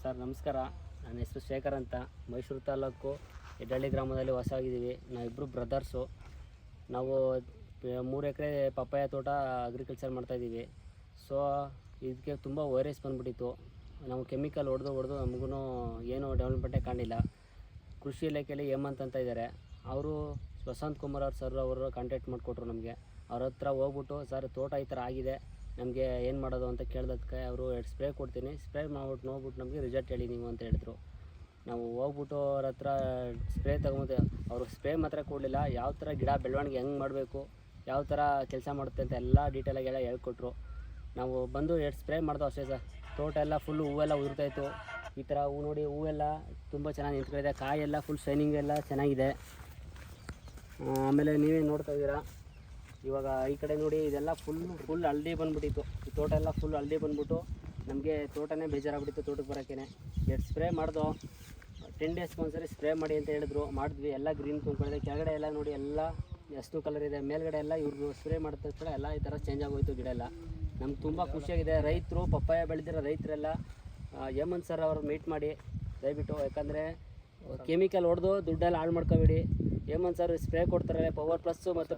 Sir ನಮಸ್ಕಾರ. ನನ್ನ ಹೆಸರು ಶೇಖರ್ ಅಂತ. ಮೈಸೂರು ತಾಲೂಕು ಹೆಡ್ಡಳ್ಳಿ ಗ್ರಾಮದಲ್ಲಿ ವಾಸವಾಗಿದ್ದೀವಿ. ನಾವಿಬ್ಬರು ಬ್ರದರ್ಸು. ನಾವು 3 ಎಕರೆ ಪಪ್ಪಾಯ ತೋಟ ಅಗ್ರಿಕಲ್ಚರ್ ಮಾಡ್ತಾಯಿದ್ದೀವಿ. ಸೊ ಇದಕ್ಕೆ ತುಂಬ ವೈರಸ್ ಬಂದುಬಿಟ್ಟಿತ್ತು. ನಾವು ಕೆಮಿಕಲ್ ಹೊಡೆದು ನಮಗೂ ಏನೂ ಡೆವಲಪ್ಮೆಂಟೇ ಕಾಣಿಲ್ಲ. ಕೃಷಿ ಇಲಾಖೆಯಲ್ಲಿ ಹೇಮಂತ್ ಅಂತ ಇದ್ದಾರೆ, ಅವರು ವಸಂತ್ ಕುಮಾರ್ ಸರ್ ಅವರು ಕಾಂಟ್ಯಾಕ್ಟ್ ಮಾಡಿಕೊಟ್ರು ನಮಗೆ. ಅವ್ರ ಹತ್ರ ಹೋಗ್ಬಿಟ್ಟು, ಸರ್ ತೋಟ ಈ ಥರ ಆಗಿದೆ, ನಮಗೆ ಏನು ಮಾಡೋದು ಅಂತ ಕೇಳಿದಕ್ಕೆ ಅವರು 2 ಸ್ಪ್ರೇ ಕೊಡ್ತೀನಿ, ಸ್ಪ್ರೇ ಮಾಡ್ಬಿಟ್ಟು ನೋಡ್ಬಿಟ್ಟು ನಮಗೆ ರಿಸಲ್ಟ್ ಹೇಳಿ ನೀವು ಅಂತ ಹೇಳಿದ್ರು. ನಾವು ಹೋಗ್ಬಿಟ್ಟು ಅವ್ರ ಹತ್ರ ಸ್ಪ್ರೇ ತಗೊಂಡು, ಅವರು ಸ್ಪ್ರೇ ಮಾತ್ರ ಕೊಡಲಿಲ್ಲ, ಯಾವ ಥರ ಗಿಡ ಬೆಳವಣಿಗೆ ಹೆಂಗೆ ಮಾಡಬೇಕು, ಯಾವ ಥರ ಕೆಲಸ ಮಾಡುತ್ತೆ ಅಂತ ಎಲ್ಲ ಡೀಟೇಲಾಗಿ ಎಲ್ಲ ಹೇಳ್ಕೊಟ್ರು. ನಾವು ಬಂದು 2 ಸ್ಪ್ರೇ ಮಾಡ್ದೋ ಅಷ್ಟೇ ಸರ್. ತೋಟ ಎಲ್ಲ ಫುಲ್ಲು ಹೂವೆಲ್ಲ ಉದುರ್ತಾಯಿತ್ತು. ಈ ಥರ ಹೂ ನೋಡಿ, ಹೂವೆಲ್ಲ ತುಂಬ ಚೆನ್ನಾಗಿ ನಿಂತ್ಕೊಂಡಿದೆ, ಕಾಯೆಲ್ಲ ಫುಲ್ ಶೈನಿಂಗ್ ಎಲ್ಲ ಚೆನ್ನಾಗಿದೆ. ಆಮೇಲೆ ನೀವೇ ನೋಡ್ತಾ ಇದ್ದೀರಾ, ಇವಾಗ ಈ ಕಡೆ ನೋಡಿ, ಇದೆಲ್ಲ ಫುಲ್ ಹಳದಿ ಬಂದುಬಿಟ್ಟಿತ್ತು. ಈ ತೋಟ ಎಲ್ಲ ಫುಲ್ ಹಳದಿ ಬಂದುಬಿಟ್ಟು ನಮಗೆ ತೋಟನೇ ಬೇಜಾರಾಗ್ಬಿಟ್ಟಿತ್ತು ತೋಟಕ್ಕೆ ಬರೋಕ್ಕೇ. 2 ಸ್ಪ್ರೇ ಮಾಡ್ದೋ, 10 ಡೇಸ್ಗೆ ಒಂದ್ಸರಿ ಸ್ಪ್ರೇ ಮಾಡಿ ಅಂತ ಹೇಳಿದ್ರು. ಮಾಡಿದ್ವಿ, ಎಲ್ಲ ಗ್ರೀನ್ ತುಂಬಿಕೊಂಡಿದೆ. ಕೆಳಗಡೆ ಎಲ್ಲ ನೋಡಿ ಎಲ್ಲ ಎಷ್ಟು ಕಲರ್ ಇದೆ, ಮೇಲ್ಗಡೆ ಎಲ್ಲ ಇವ್ರು ಸ್ಪ್ರೇ ಮಾಡಿದ ತಕ್ಷಣ ಎಲ್ಲ ಈ ಥರ ಚೇಂಜ್ ಆಗೋಯ್ತು ಗಿಡ ಎಲ್ಲ. ನಮ್ಗೆ ತುಂಬ ಖುಷಿಯಾಗಿದೆ. ರೈತರು, ಪಪ್ಪಾಯ ಬೆಳೆದಿರೋ ರೈತರೆಲ್ಲ ಹೇಮಂತ್ ಸರ್ ಅವ್ರು ಮೀಟ್ ಮಾಡಿ ದಯವಿಟ್ಟು, ಯಾಕಂದರೆ ಕೆಮಿಕಲ್ ಹೊಡೆದು ದುಡ್ಡೆಲ್ಲ ಹಾಳು ಮಾಡ್ಕೋಬೇಡಿ. ಹೇಮಂತ್ ಸರ್ ಸ್ಪ್ರೇ ಕೊಡ್ತಾರೆ, ಪವರ್ ಪ್ಲಸ್ಸು ಮತ್ತು